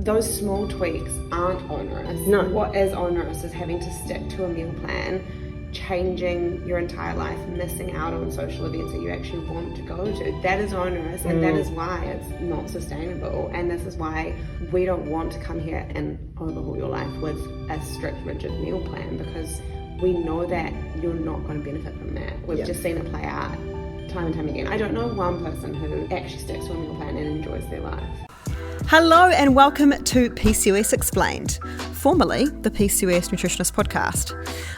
those small tweaks aren't onerous. No. What is onerous is having to stick to a meal plan, changing your entire life, missing out on social events that you actually want to go to. That is onerous, and that is why it's not sustainable. And this is why we don't want to come here and overhaul your life with a strict, rigid meal plan, because we know that you're not going to benefit from that. We've just seen it play out time and time again. I don't know one person who actually sticks to a meal plan and enjoys their life. Hello and welcome to PCOS Explained, formerly the PCOS Nutritionist Podcast.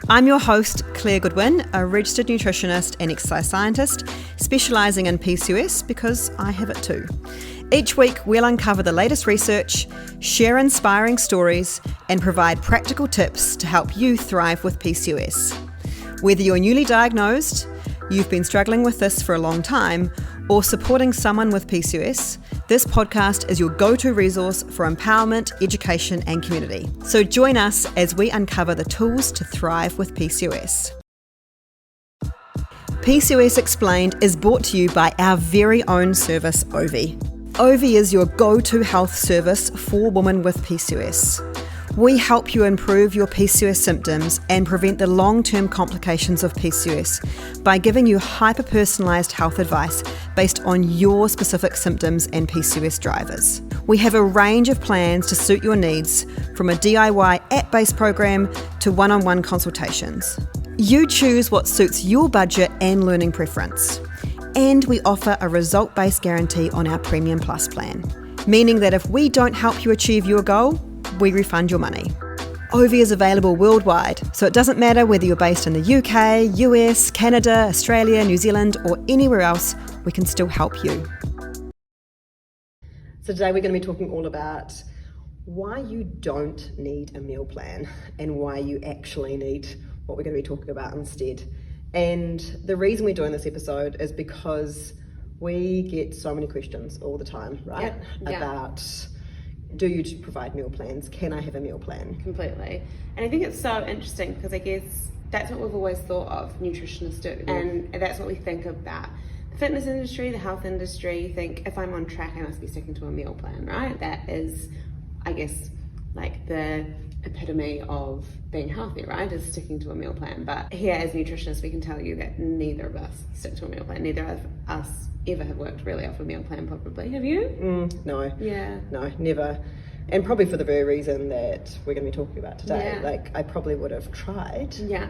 I'm your host, Claire Goodwin, a registered nutritionist and exercise scientist, specialising in PCOS because I have it too. Each week we'll uncover the latest research, share inspiring stories, and provide practical tips to help you thrive with PCOS. Whether you're newly diagnosed, you've been struggling with this for a long time, or supporting someone with PCOS, this podcast is your go-to resource for empowerment, education, and community. So join us as we uncover the tools to thrive with PCOS. PCOS Explained is brought to you by our very own service, Ovi. Ovi is your go-to health service for women with PCOS. We help you improve your PCOS symptoms and prevent the long-term complications of PCOS by giving you hyper-personalised health advice based on your specific symptoms and PCOS drivers. We have a range of plans to suit your needs, from a DIY app-based program to one-on-one consultations. You choose what suits your budget and learning preference. And we offer a result-based guarantee on our Premium Plus plan, meaning that if we don't help you achieve your goal, we refund your money. Ovi is available worldwide, so it doesn't matter whether you're based in the UK, US, Canada, Australia, New Zealand, or anywhere else, we can still help you. So today we're going to be talking all about why you don't need a meal plan and why you actually need what we're going to be talking about instead. And the reason we're doing this episode is because we get so many questions all the time, right? Yeah. About, do you provide meal plans? Can I have a meal plan? Completely. And I think it's so interesting because I guess that's what we've always thought of nutritionists do. And that's what we think about the fitness industry, the health industry. You think, if I'm on track, I must be sticking to a meal plan, right? That is, I guess, like the epitome of being healthy, right? Is sticking to a meal plan. But here as nutritionists, we can tell you that neither of us stick to a meal plan. Neither of us ever have worked really off a meal plan, probably. Have you? No. Yeah. No, never. And probably for the very reason that we're going to be talking about today. Yeah. Like, I probably would have tried. Yeah.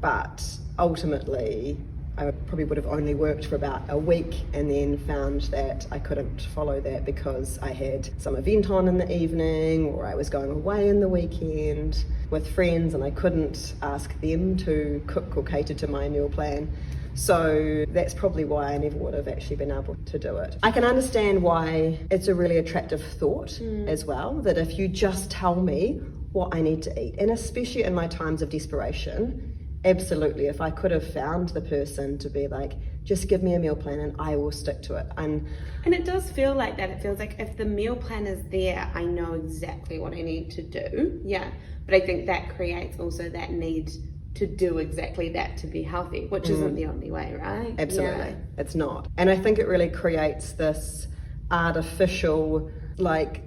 But ultimately, I probably would have only worked for about a week and then found that I couldn't follow that because I had some event on in the evening, or I was going away in the weekend with friends and I couldn't ask them to cook or cater to my meal plan. So that's probably why I never would have actually been able to do it. I can understand why it's a really attractive thought as well, that if you just tell me what I need to eat, and especially in my times of desperation, absolutely, if I could have found the person to be like, just give me a meal plan and I will stick to it. And it does feel like that. It feels like if the meal plan is there, I know exactly what I need to do. Yeah. But I think that creates also that need to do exactly that to be healthy, which isn't the only way, right? Absolutely. Yeah. It's not. And I think it really creates this artificial, like,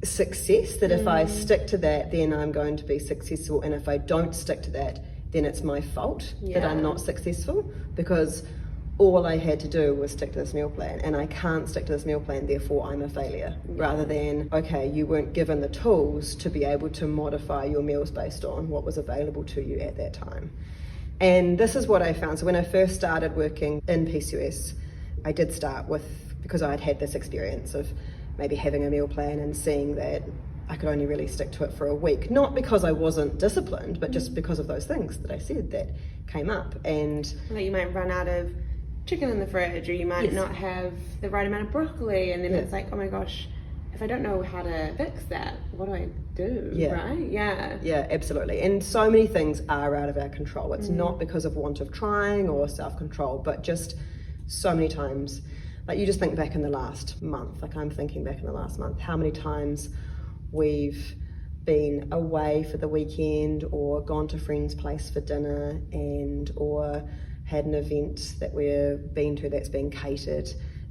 success that if I stick to that, then I'm going to be successful. And if I don't stick to that, then it's my fault that I'm not successful, because all I had to do was stick to this meal plan, and I can't stick to this meal plan, therefore I'm a failure. Rather than, okay, you weren't given the tools to be able to modify your meals based on what was available to you at that time. And this is what I found. So when I first started working in PCOS, I did start with, because I'd had this experience of maybe having a meal plan and seeing that I could only really stick to it for a week, not because I wasn't disciplined, but just because of those things that I said that came up. And like you might run out of chicken in the fridge, or you might not have the right amount of broccoli, and then it's like, oh my gosh, if I don't know how to fix that, what do I do? Right? Yeah, absolutely. And so many things are out of our control. It's not because of want of trying or self-control, but just so many times. Like, you just think back in the last month, like I'm thinking back in the last month, how many times we've been away for the weekend or gone to friend's place for dinner or had an event that we've been to that's been catered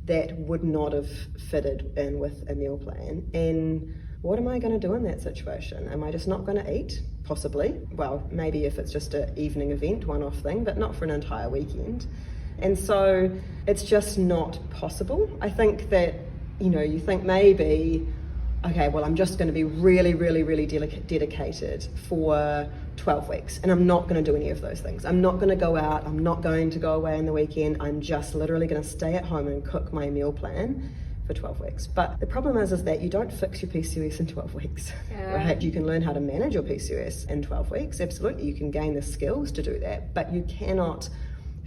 that would not have fitted in with a meal plan. And what am I going to do in that situation? Am I just not going to eat? Possibly. Well, maybe if it's just an evening event, one-off thing, but not for an entire weekend. And so it's just not possible. I think that, you think maybe, okay, well, I'm just going to be really, really, really dedicated for 12 weeks, and I'm not going to do any of those things. I'm not going to go out. I'm not going to go away on the weekend. I'm just literally going to stay at home and cook my meal plan for 12 weeks. But the problem is that you don't fix your PCOS in 12 weeks, right? You can learn how to manage your PCOS in 12 weeks. Absolutely. You can gain the skills to do that, but you cannot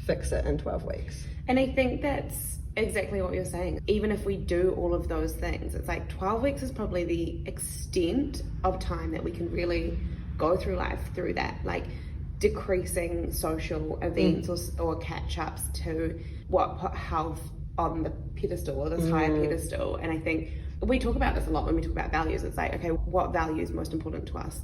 fix it in 12 weeks. And I think that's exactly what you're saying. Even if we do all of those things, it's like 12 weeks is probably the extent of time that we can really go through life through that, like decreasing social events or catch-ups to what put health on the pedestal, or this higher pedestal. And I think we talk about this a lot when we talk about values. It's like, okay, what value is most important to us?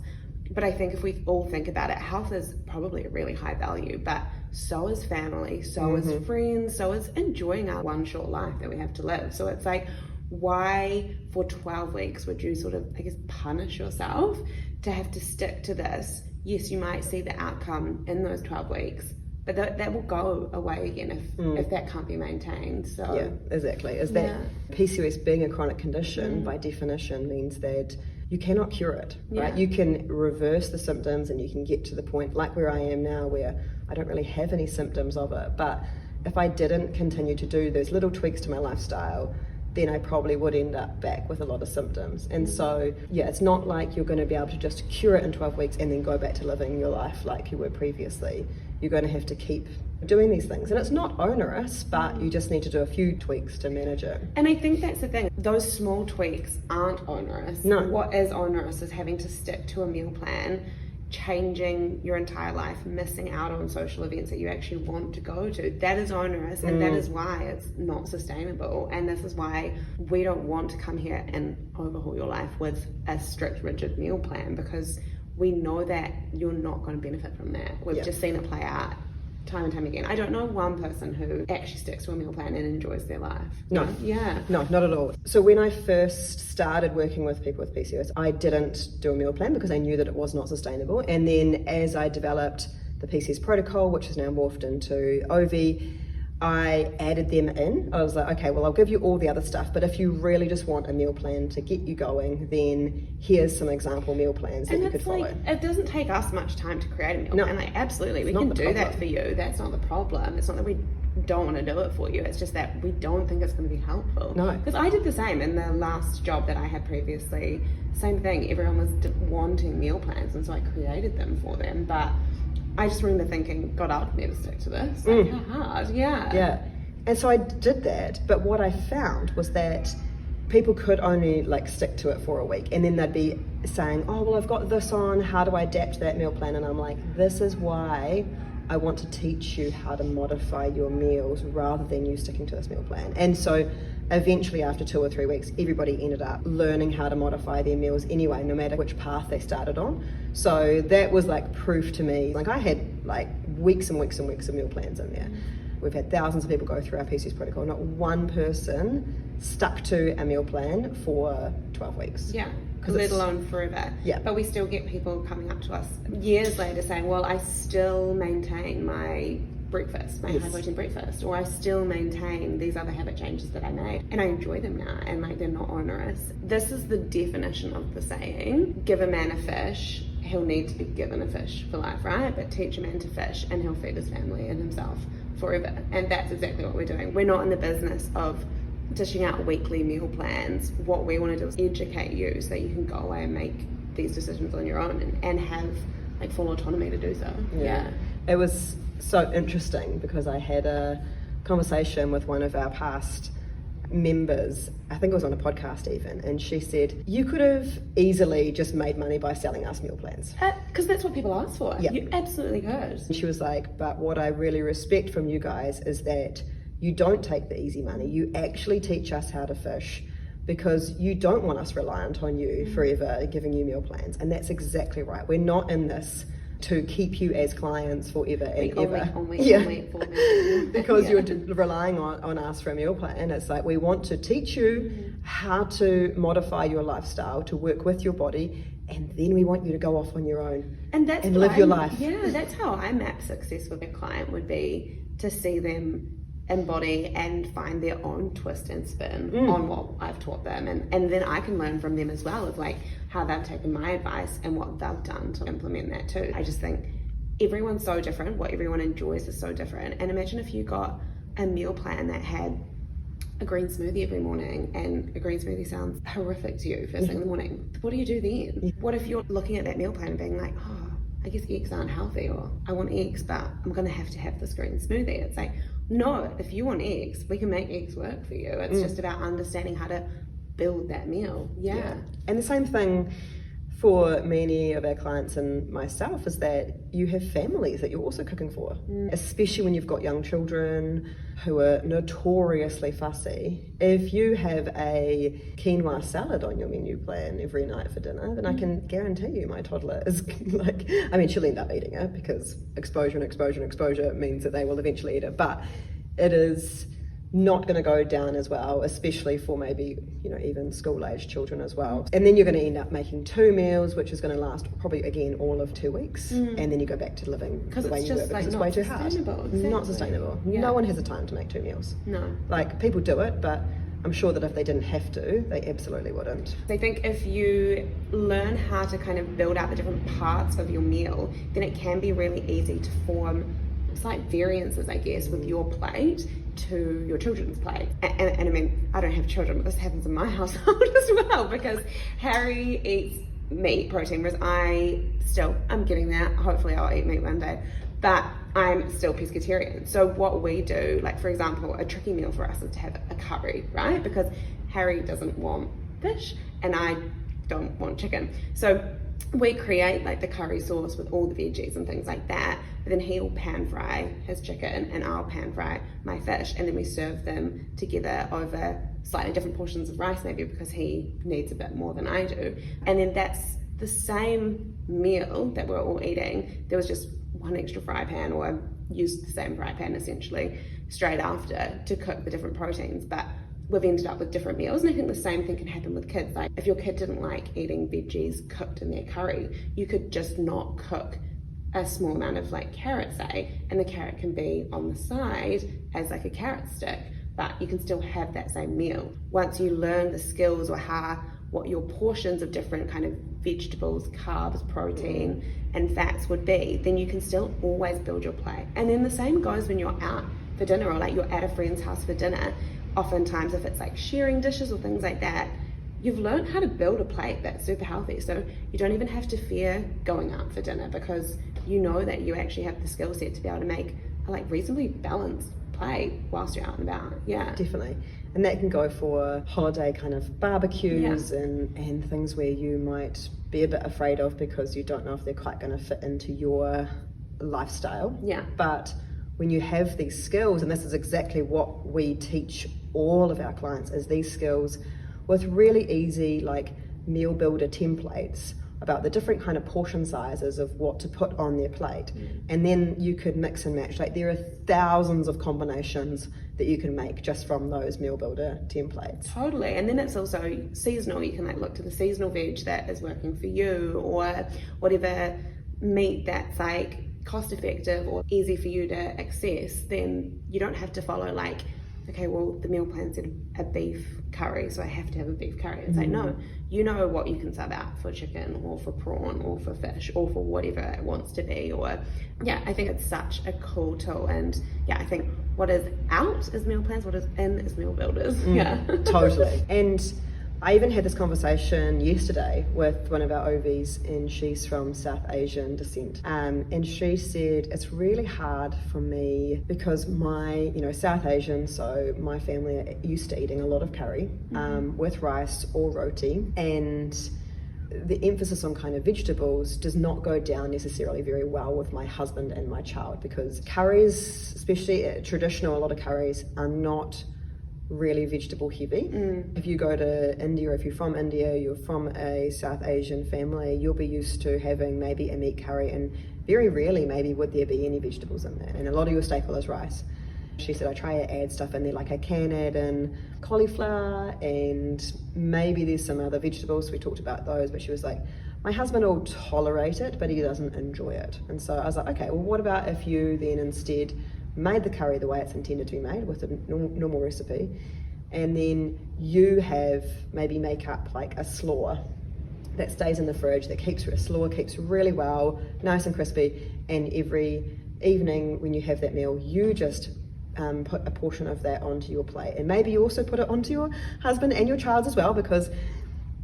But I think if we all think about it, health is probably a really high value, but so is family, so is friends, so is enjoying our one short life that we have to live. So it's like, why for 12 weeks would you sort of, I guess, punish yourself to have to stick to this? Yes, you might see the outcome in those 12 weeks, but that will go away again if that can't be maintained. So yeah, exactly. Is that PCOS being a chronic condition by definition means that you cannot cure it, right? You can reverse the symptoms and you can get to the point like where I am now, where I don't really have any symptoms of it. But if I didn't continue to do those little tweaks to my lifestyle, then I probably would end up back with a lot of symptoms. And so, yeah, it's not like you're going to be able to just cure it in 12 weeks and then go back to living your life like you were previously. You're going to have to keep doing these things. And it's not onerous, but you just need to do a few tweaks to manage it. And I think that's the thing. Those small tweaks aren't onerous. No. What is onerous is having to stick to a meal plan, changing your entire life, missing out on social events that you actually want to go to. That is onerous, and that is why it's not sustainable. And this is why we don't want to come here and overhaul your life with a strict, rigid meal plan, because we know that you're not going to benefit from that. We've just seen it play out time and time again. I don't know one person who actually sticks to a meal plan and enjoys their life. No. Yeah. No, not at all. So when I first started working with people with PCOS, I didn't do a meal plan because I knew that it was not sustainable. And then as I developed the PCOS protocol, which is now morphed into OV, I added them in. I was like, okay, well, I'll give you all the other stuff, but if you really just want a meal plan to get you going, then here's some example meal plans that you could follow. It doesn't take us much time to create a meal plan. Like, absolutely, we can do that for you. That's not the problem. It's not that we don't want to do it for you. It's just that we don't think it's going to be helpful. No. Because I did the same in the last job that I had previously. Same thing. Everyone was wanting meal plans, and so I created them for them. But I just remember thinking, God, I'd never stick to this. Like, how hard. Yeah. And so I did that, but what I found was that people could only stick to it for a week, and then they'd be saying, oh, well, I've got this on, how do I adapt that meal plan? And I'm like, this is why I want to teach you how to modify your meals rather than you sticking to this meal plan. And so eventually, after 2 or 3 weeks, everybody ended up learning how to modify their meals anyway, no matter which path they started on. So that was proof to me. I had weeks and weeks and weeks of meal plans in there. We've had thousands of people go through our PCOS protocol. Not one person stuck to a meal plan for 12 weeks. Yeah, let alone forever. Yeah. But we still get people coming up to us years later saying, well, I still maintain my breakfast, my high protein breakfast, or I still maintain these other habit changes that I made, and I enjoy them now, and they're not onerous. This is the definition of the saying, give a man a fish, he'll need to be given a fish for life, right? But teach a man to fish and he'll feed his family and himself forever. And that's exactly what we're doing. We're not in the business of dishing out weekly meal plans. What we want to do is educate you so that you can go away and make these decisions on your own and have full autonomy to do so. Yeah. It was so interesting because I had a conversation with one of our past members, I think it was on a podcast even, and she said, you could have easily just made money by selling us meal plans. Because that's what people ask for. Yeah. You absolutely could. And she was like, but what I really respect from you guys is that you don't take the easy money. You actually teach us how to fish because you don't want us reliant on you forever giving you meal plans. And that's exactly right. We're not in this to keep you as clients forever and week ever. on week, for me. Because you're relying on us for a meal plan. It's like we want to teach you how to modify your lifestyle to work with your body, and then we want you to go off on your own and live your life. Yeah, that's how I map success with a client, would be to see them embody and find their own twist and spin on what I've taught them, and then I can learn from them as well of like how they've taken my advice and what they've done to implement that too. I just think everyone's so different, what everyone enjoys is so different. And imagine if you got a meal plan that had a green smoothie every morning, and a green smoothie sounds horrific to you first thing in the morning. What do you do then? What if you're looking at that meal plan and being like, oh, I guess eggs aren't healthy, or I want eggs but I'm gonna have to have this green smoothie? It's like, no, if you want eggs, we can make eggs work for you. It's just about understanding how to build that meal. Yeah. And the same thing for many of our clients and myself is that you have families that you're also cooking for, especially when you've got young children who are notoriously fussy. If you have a quinoa salad on your menu plan every night for dinner, then I can guarantee you my toddler is like, I mean, she'll end up eating it because exposure means that they will eventually eat it, but it is not going to go down as well, especially for maybe, even school-aged children as well. And then you're going to end up making 2 meals, which is going to last probably, again, all of 2 weeks. And then you go back to living the way you were, because it's way too hard. Exactly. Not sustainable. Yeah. No one has the time to make 2 meals. No. Like, people do it, but I'm sure that if they didn't have to, they absolutely wouldn't. I think if you learn how to kind of build out the different parts of your meal, then it can be really easy to form slight variances, I guess, with your plate to your children's plate. And I mean, I don't have children, but this happens in my household as well, because Harry eats meat, protein, whereas I'm getting there. Hopefully I'll eat meat one day, but I'm still pescatarian. So what we do, like for example, a tricky meal for us is to have a curry, right? Because Harry doesn't want fish and I don't want chicken. So we create like the curry sauce with all the veggies and things like that, but then he'll pan fry his chicken and I'll pan fry my fish, and then we serve them together over slightly different portions of rice, maybe because he needs a bit more than I do. And then that's the same meal that we're all eating. There was just one extra fry pan, or used the same fry pan essentially straight after to cook the different proteins, but we've ended up with different meals. And I think the same thing can happen with kids. Like if your kid didn't like eating veggies cooked in their curry, you could just not cook a small amount of like carrot, say, and the carrot can be on the side as like a carrot stick, but you can still have that same meal. Once you learn the skills or what your portions of different kind of vegetables, carbs, protein, and fats would be, then you can still always build your plate. And then the same goes when you're out for dinner, or like you're at a friend's house for dinner. Oftentimes if it's like sharing dishes or things like that, you've learned how to build a plate that's super healthy. So you don't even have to fear going out for dinner, because you know that you actually have the skill set to be able to make a like reasonably balanced plate whilst you're out and about. Yeah, definitely. And that can go for holiday kind of barbecues and things where you might be a bit afraid of because you don't know if they're quite going to fit into your lifestyle. Yeah. But when you have these skills, and this is exactly what we teach all of our clients, is these skills with really easy like meal builder templates about the different kind of portion sizes of what to put on their plate. And then you could mix and match. Like there are thousands of combinations that you can make just from those meal builder templates. Totally. And then it's also seasonal. You can like look to the seasonal veg that is working for you, or whatever meat that's like cost effective or easy for you to access. Then you don't have to follow like, okay, well the meal plan said a beef curry, so I have to have a beef curry. It's like, no, you know what you can sub out for chicken or for prawn or for fish or for whatever it wants to be. Or yeah, I think it's such a cool tool. And yeah, I think what is out is meal plans, what is in is meal builders. Yeah, totally. And I even had this conversation yesterday with one of our OVs, and she's from South Asian descent. And she said, it's really hard for me because my, South Asian, so my family are used to eating a lot of curry with rice or roti. And the emphasis on kind of vegetables does not go down necessarily very well with my husband and my child, because curries, especially traditional, a lot of curries are not really vegetable heavy. If you go to India, or if you're from India, you're from a South Asian family, you'll be used to having maybe a meat curry, and very rarely maybe would there be any vegetables in there, and a lot of your staple is rice. She said, I try to add stuff in there, like I can add in cauliflower and maybe there's some other vegetables. We talked about those, but she was like, my husband will tolerate it, but he doesn't enjoy it. And so I was like, okay, well, what about if you then instead made the curry the way it's intended to be made with a normal recipe, and then you have maybe make up like a slaw that stays in the fridge, that keeps really well, nice and crispy, and every evening when you have that meal, you just put a portion of that onto your plate, and maybe you also put it onto your husband and your child as well, because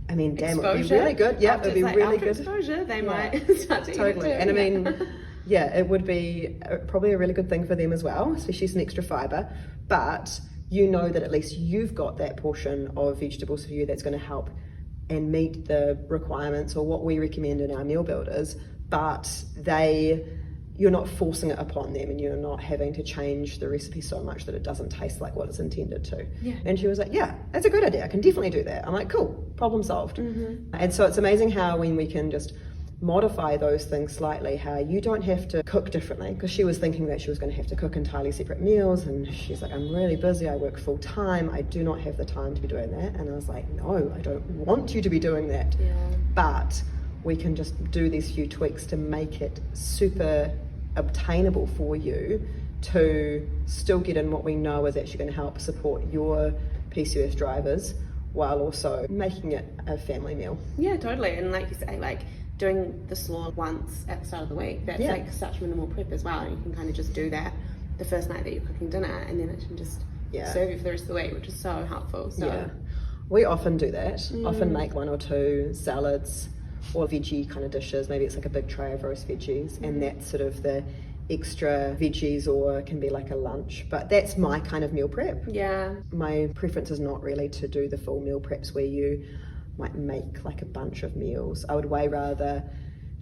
I mean, damn, it would be really good. Yeah, it would be really good. Exposure, they might start to totally. eat it too. And I mean, yeah, it would be probably a really good thing for them as well, especially some extra fiber. But you know that at least you've got that portion of vegetables for you that's going to help and meet the requirements or what we recommend in our meal builders. But you're not forcing it upon them, and you're not having to change the recipe so much that it doesn't taste like what it's intended to. Yeah. And she was like, yeah, that's a good idea. I can definitely do that. I'm like, cool, problem solved. And so it's amazing how when we can just modify those things slightly, how you don't have to cook differently, because she was thinking that she was going to have to cook entirely separate meals, and she's like, I'm really busy, I work full time, I do not have the time to be doing that. And I was like, no, I don't want you to be doing that. Yeah. But we can just do these few tweaks to make it super obtainable for you to still get in what we know is actually going to help support your PCOS drivers, while also making it a family meal. Yeah, totally. And like you say, like doing the slaw once at the start of the week, that's like such minimal prep as well. And you can kind of just do that the first night that you're cooking dinner, and then it can just serve you for the rest of the week, which is so helpful. So we often do that. Often make 1 or 2 salads or veggie kind of dishes. Maybe it's like a big tray of roast veggies, and that's sort of the extra veggies, or can be like a lunch. But that's my kind of meal prep. Yeah. My preference is not really to do the full meal preps where you might make like a bunch of meals. I would way rather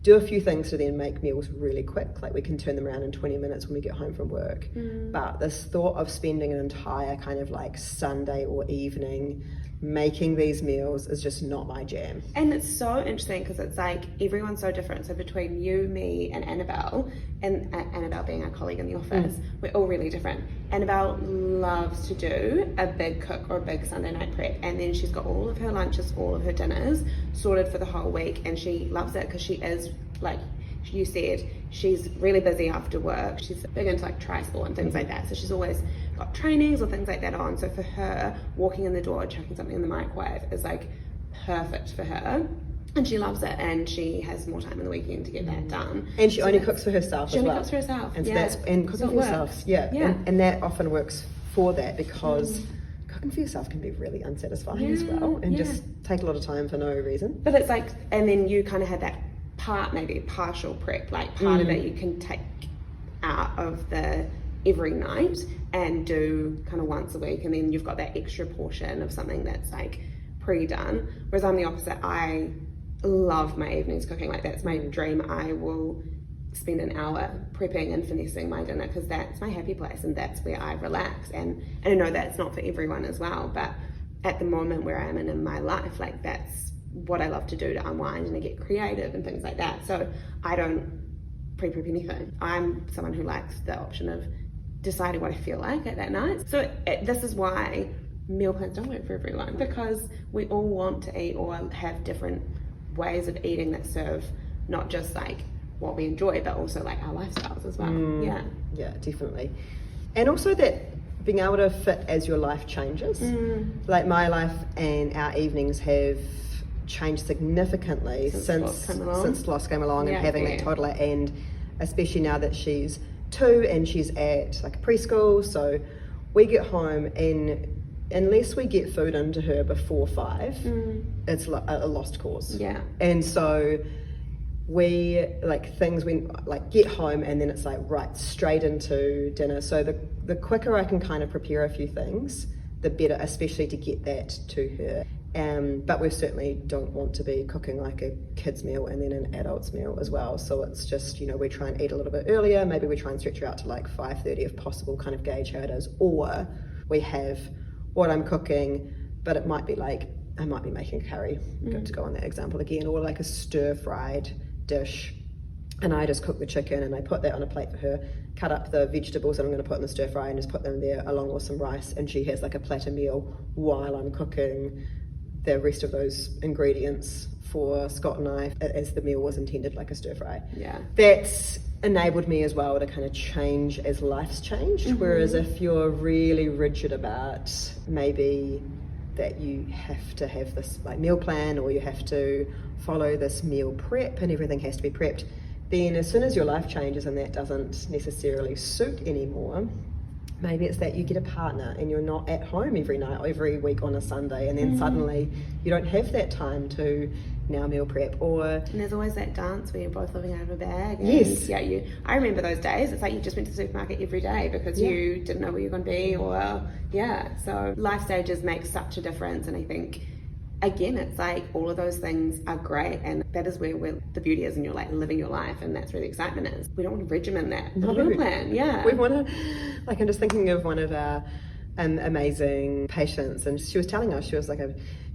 do a few things to then make meals really quick, like we can turn them around in 20 minutes when we get home from work. But this thought of spending an entire kind of like Sunday or evening making these meals is just not my jam. And it's so interesting because it's like everyone's so different. So between you, me, and Annabelle being our colleague in the office, we're all really different. Annabelle loves to do a big cook or a big Sunday night prep, and then she's got all of her lunches, all of her dinners sorted for the whole week, and she loves it because she is, like you said, she's really busy after work. She's big into like tri-sport and things like that, so she's always got trainings or things like that on. So for her, walking in the door, chucking something in the microwave is like perfect for her, and she loves it, and she has more time in the weekend to get that done. And she only cooks for herself as well. She only cooks for herself, and so that's, and cooking for yourself, and that often works for that, because cooking for yourself can be really unsatisfying as well, and just take a lot of time for no reason. But it's like, and then you kind of had that part, maybe a partial prep, like part of it you can take out of the every night and do kind of once a week, and then you've got that extra portion of something that's like pre-done. Whereas I'm the opposite. I love my evenings cooking. Like that's my dream. I will spend an hour prepping and finessing my dinner because that's my happy place, and that's where I relax. And I know that's not for everyone as well, but at the moment where I'm in my life, like that's what I love to do to unwind and to get creative and things like that. So I don't pre-prep anything. I'm someone who likes the option of deciding what I feel like at that night. So this is why meal plans don't work for everyone, because we all want to eat or have different ways of eating that serve not just like what we enjoy, but also like our lifestyles as well. Yeah, definitely. And also that being able to fit as your life changes. Like my life and our evenings have changed significantly since Loss came along, and having that toddler, and especially now that she's 2 and she's at like a preschool. So we get home, and unless we get food into her before 5, it's a lost cause. And so we get home, and then it's like right straight into dinner. So the quicker I can kind of prepare a few things, the better, especially to get that to her. But we certainly don't want to be cooking like a kid's meal and then an adult's meal as well. So it's just, we try and eat a little bit earlier. Maybe we try and stretch her out to like 5:30 if possible, kind of gauge how it is. Or we have what I'm cooking, but it might be like, I might be making a curry, to go on that example again, or like a stir-fried dish, and I just cook the chicken and I put that on a plate for her, cut up the vegetables that I'm going to put in the stir fry and just put them there along with some rice, and she has like a platter meal while I'm cooking the rest of those ingredients for Scott and I, as the meal was intended, like a stir fry. Yeah. That's enabled me as well to kind of change as life's changed. Whereas if you're really rigid about maybe that you have to have this like meal plan, or you have to follow this meal prep and everything has to be prepped, then as soon as your life changes and that doesn't necessarily suit anymore, maybe it's that you get a partner and you're not at home every night, every week on a Sunday, and then suddenly you don't have that time to now meal prep. Or and there's always that dance where you're both living out of a bag. And yes. Yeah, I remember those days. It's like you just went to the supermarket every day because you didn't know where you were going to be, or so life stages make such a difference. And I think, again, it's like all of those things are great, and that is where the beauty is, and you're like living your life, and that's where the excitement is. We don't want to regimen that. No. Meal plan. Yeah. We want to, like, I'm just thinking of one of our amazing patients, and she was telling us, she was like,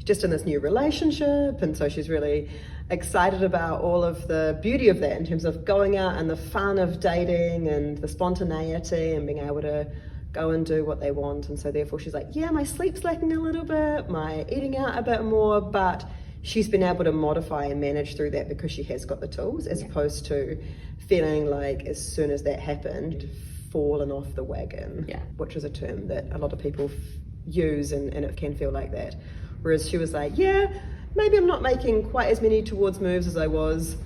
just in this new relationship, and so she's really excited about all of the beauty of that in terms of going out and the fun of dating and the spontaneity and being able to go and do what they want. And so therefore she's like, yeah, my sleep's lacking a little bit, my eating out a bit more, but she's been able to modify and manage through that because she has got the tools, as opposed to feeling like as soon as that happened, fallen off the wagon, which is a term that a lot of people use, and it can feel like that. Whereas she was like, yeah, maybe I'm not making quite as many towards moves as I was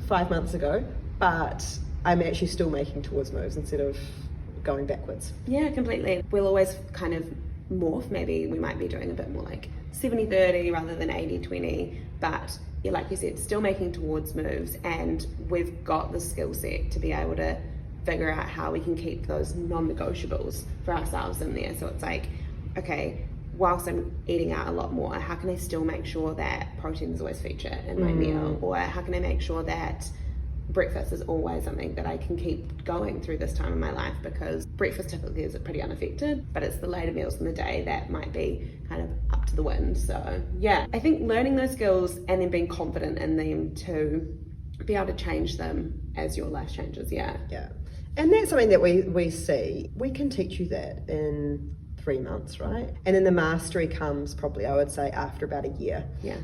5 months ago, but I'm actually still making towards moves instead of going backwards. Yeah, completely. We'll always kind of morph. Maybe we might be doing a bit more like 70-30 rather than 80-20, but like you said, still making towards moves, and we've got the skill set to be able to figure out how we can keep those non-negotiables for ourselves in there. So it's like, okay, whilst I'm eating out a lot more, how can I still make sure that protein is always feature in my meal? Or how can I make sure that breakfast is always something that I can keep going through this time in my life, because breakfast typically is pretty unaffected, but it's the later meals in the day that might be kind of up to the wind. So yeah, I think learning those skills and then being confident in them to be able to change them as your life changes. Yeah. And that's something that we see. We can teach you that in 3 months, right? And then the mastery comes probably, I would say, after about a year. Yeah.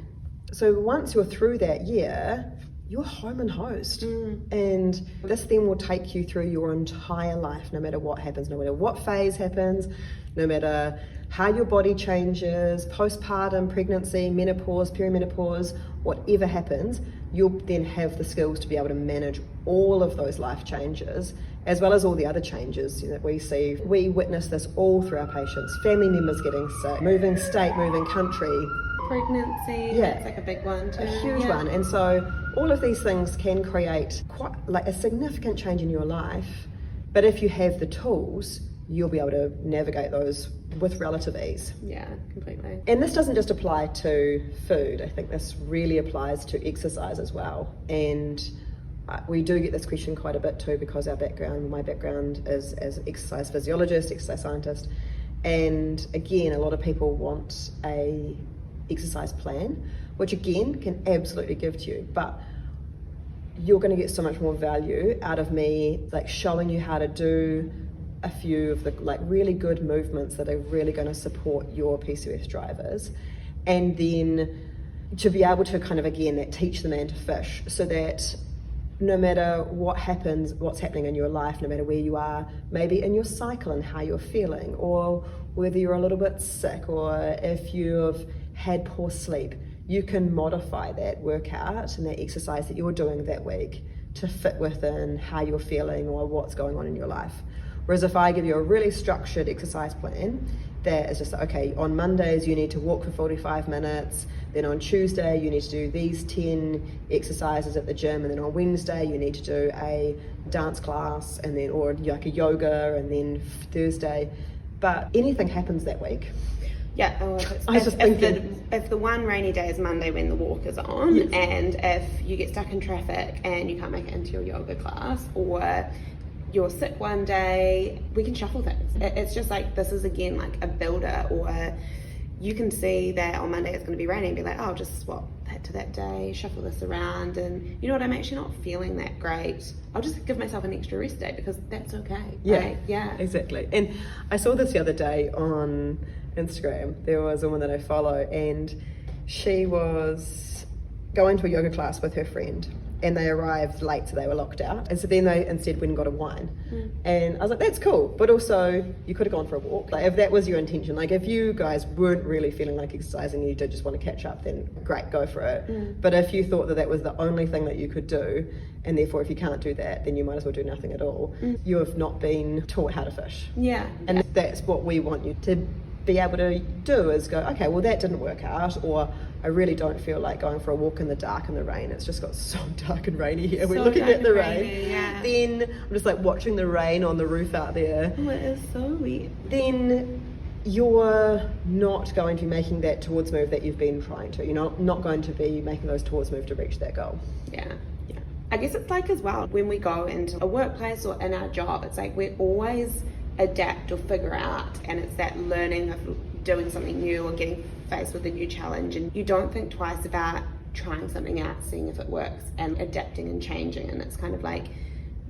So once you're through that year, you're home and host. And this then will take you through your entire life, no matter what happens, no matter what phase happens, no matter how your body changes, postpartum, pregnancy, menopause, perimenopause, whatever happens, you'll then have the skills to be able to manage all of those life changes, as well as all the other changes that we see. We witness this all through our patients, family members getting sick, moving state, moving country. Pregnancy, that's like a big one too. A huge one. And so all of these things can create quite like a significant change in your life, but if you have the tools, you'll be able to navigate those with relative ease. Yeah, completely. And this doesn't just apply to food. I think this really applies to exercise as well. And we do get this question quite a bit too, because my background is as exercise physiologist, exercise scientist. And again, a lot of people want a exercise plan, which again can absolutely give to you, but you're going to get so much more value out of me like showing you how to do a few of the like really good movements that are really going to support your PCOS drivers, and then to be able to kind of again that teach the man to fish, so that no matter what happens, what's happening in your life, no matter where you are, maybe in your cycle and how you're feeling, or whether you're a little bit sick, or if you've had poor sleep, you can modify that workout and that exercise that you're doing that week to fit within how you're feeling or what's going on in your life. Whereas if I give you a really structured exercise plan that is just, okay, on Mondays you need to walk for 45 minutes, then on Tuesday you need to do these 10 exercises at the gym, and then on Wednesday you need to do a dance class, and then or like a yoga, and then Thursday. But anything happens that week. Yeah, if the one rainy day is Monday when the walk is on, and if you get stuck in traffic and you can't make it into your yoga class, or you're sick one day, we can shuffle things. It's just like, this is again like a builder, or you can see that on Monday it's going to be raining and be like, oh, just swap that to that day, shuffle this around, and you know what, I'm actually not feeling that great. I'll just give myself an extra rest day because that's okay. Yeah, right? Yeah, exactly. And I saw this the other day on Instagram. There was a woman that I follow, and she was going to a yoga class with her friend, and they arrived late, so they were locked out. And so then they instead went and got a wine. And I was like, that's cool. But also, you could have gone for a walk. Like, if that was your intention, like if you guys weren't really feeling like exercising and you did just want to catch up, then great, go for it. But if you thought that that was the only thing that you could do, and therefore if you can't do that, then you might as well do nothing at all, you have not been taught how to fish. Yeah. And that's what we want you to be able to do, is go, okay, well that didn't work out, or I really don't feel like going for a walk in the dark and the rain. It's just got so dark and rainy here. We're looking at the rain. Yeah. Then I'm just like watching the rain on the roof out there. Oh, it is so wet. Then you're not going to be making that towards move that you've been trying to. You're not going to be making those towards move to reach that goal. Yeah. I guess it's like as well, when we go into a workplace or in our job, it's like we're always adapt or figure out, and it's that learning of doing something new or getting faced with a new challenge, and you don't think twice about trying something out, seeing if it works, and adapting and changing. And it's kind of like,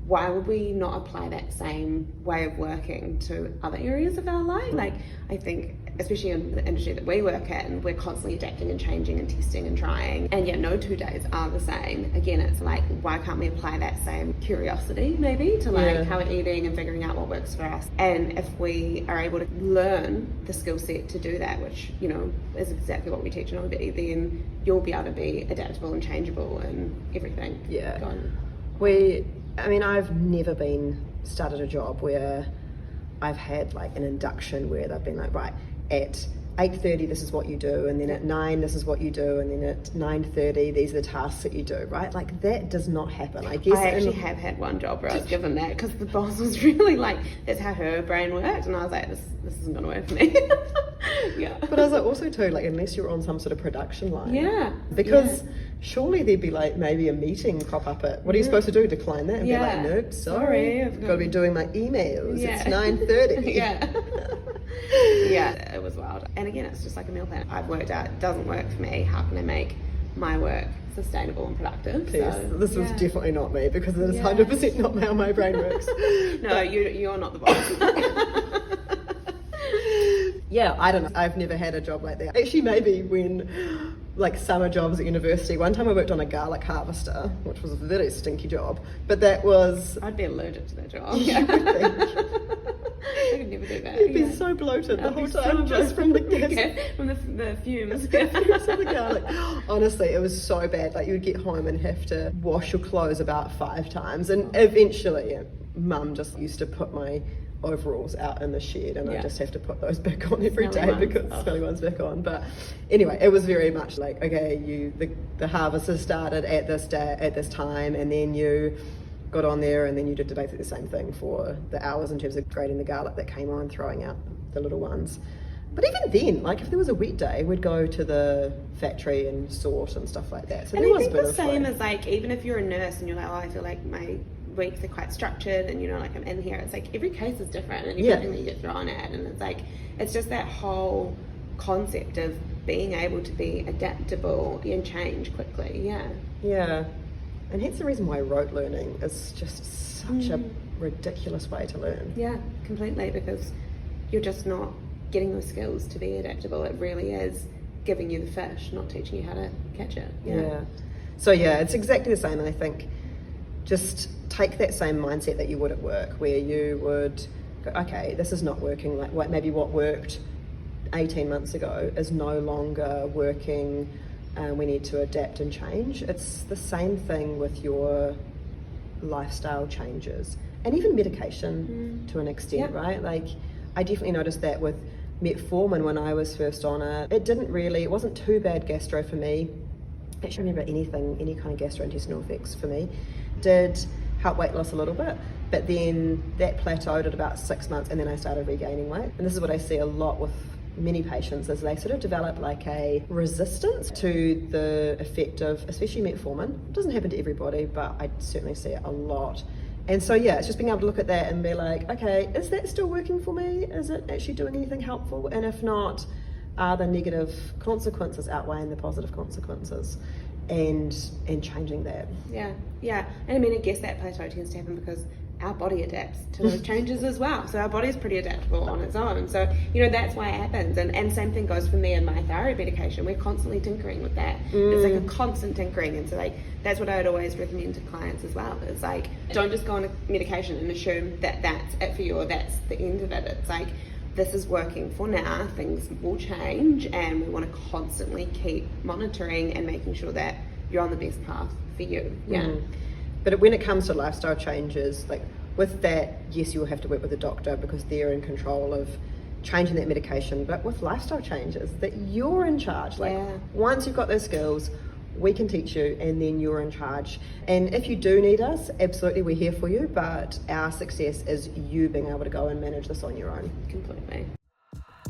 why would we not apply that same way of working to other areas of our life? Like, I think especially in the industry that we work in, we're constantly adapting and changing and testing and trying, and yeah, no 2 days are the same. Again, it's like, why can't we apply that same curiosity maybe to like how we're eating and figuring out what works for us? And if we are able to learn the skill set to do that, which, you know, is exactly what we teach in OB, then you'll be able to be adaptable and changeable and everything. I've never started a job where I've had like an induction where they've been like, right, at 8:30 this is what you do, and then at 9 this is what you do, and then at 9:30 these are the tasks that you do, right? Like, that does not happen. I guess I actually have had one job where I was given that because the boss was really like, that's how her brain worked, and I was like, this isn't gonna work for me. But I was like, also too, like, unless you're on some sort of production line, because surely there'd be like maybe a meeting pop up at, what are you supposed to do, decline that and be like, nope, sorry, I've got to be doing my emails, it's 9:30. It was wild. And again, it's just like a meal plan I've worked out, it doesn't work for me, how can I make my work sustainable and productive? This was definitely not me, because it is 100% not how my brain works. No, you're not the boss. I don't know, I've never had a job like that. Actually, maybe when like summer jobs at university, one time I worked on a garlic harvester, which was a very stinky job, but that was, I'd be allergic to that job. You would think. I could never do that. You'd be so bloated the whole time, just from the gas. From the fumes. Of the garlic. Honestly, it was so bad. Like, you would get home and have to wash your clothes about 5 times, and eventually Mum just used to put my overalls out in the shed, and I just have to put those back on every day because smelly ones back on. But anyway, it was very much like, okay, the harvest has started at this day, at this time, and then you got on there, and then you did basically the same thing for the hours in terms of grating the garlic that came on, throwing out the little ones. But even then, like, if there was a wet day, we'd go to the factory and sort and stuff like that. So and I think the same as, like, even if you're a nurse and you're like, oh, I feel like my weeks are quite structured, and, you know, like, I'm in here, it's like every case is different, and everything that you get thrown at, and it's like, it's just that whole concept of being able to be adaptable and change quickly. And hence the reason why rote learning is just such a ridiculous way to learn. Yeah, completely, because you're just not getting those skills to be adaptable. It really is giving you the fish, not teaching you how to catch it. So it's exactly the same. And I think just take that same mindset that you would at work, where you would go, okay, this is not working, like maybe what worked 18 months ago is no longer working, we need to adapt and change. It's the same thing with your lifestyle changes, and even medication to an extent, right? Like, I definitely noticed that with metformin when I was first on it. It wasn't too bad gastro for me. I don't remember any kind of gastrointestinal effects for me. Did help weight loss a little bit, but then that plateaued at about 6 months, and then I started regaining weight. And this is what I see a lot with many patients, is they sort of develop like a resistance to the effect of, especially metformin. It doesn't happen to everybody, but I certainly see it a lot. And so, yeah, it's just being able to look at that and be like, okay, is that still working for me? Is it actually doing anything helpful? And if not, are the negative consequences outweighing the positive consequences? And changing that. Yeah. And I mean, I guess that plateau tends to happen because our body adapts to those changes as well. So our body is pretty adaptable on its own. So, that's why it happens. And same thing goes for me and my thyroid medication. We're constantly tinkering with that. It's like a constant tinkering. And so that's what I would always recommend to clients as well. It's like, don't just go on a medication and assume that that's it for you or that's the end of it. It's like, this is working for now, things will change, and we want to constantly keep monitoring and making sure that you're on the best path for you. But when it comes to lifestyle changes, like with that, yes, you will have to work with a doctor because they're in control of changing that medication. But with lifestyle changes, that you're in charge. Once you've got those skills, we can teach you, and then you're in charge. And if you do need us, absolutely, we're here for you, but our success is you being able to go and manage this on your own. Completely.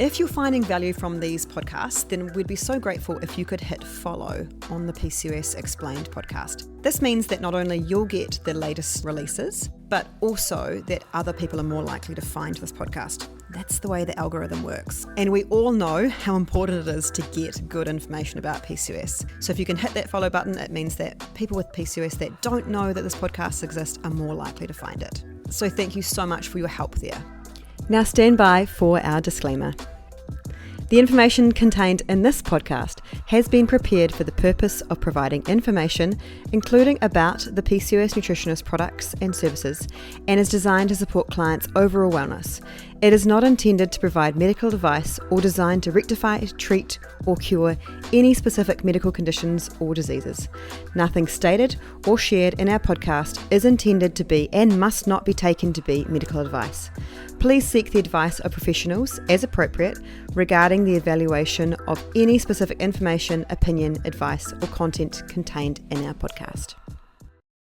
If you're finding value from these podcasts, then we'd be so grateful if you could hit follow on the PCOS Explained podcast. This means that not only you'll get the latest releases, but also that other people are more likely to find this podcast. That's the way the algorithm works. And we all know how important it is to get good information about PCOS. So if you can hit that follow button, it means that people with PCOS that don't know that this podcast exists are more likely to find it. So thank you so much for your help there. Now stand by for our disclaimer. The information contained in this podcast has been prepared for the purpose of providing information, including about the PCOS nutritionist products and services, and is designed to support clients' overall wellness. It is not intended to provide medical advice or designed to rectify, treat, or cure any specific medical conditions or diseases. Nothing stated or shared in our podcast is intended to be and must not be taken to be medical advice. Please seek the advice of professionals as appropriate regarding the evaluation of any specific information, opinion, advice, or content contained in our podcast.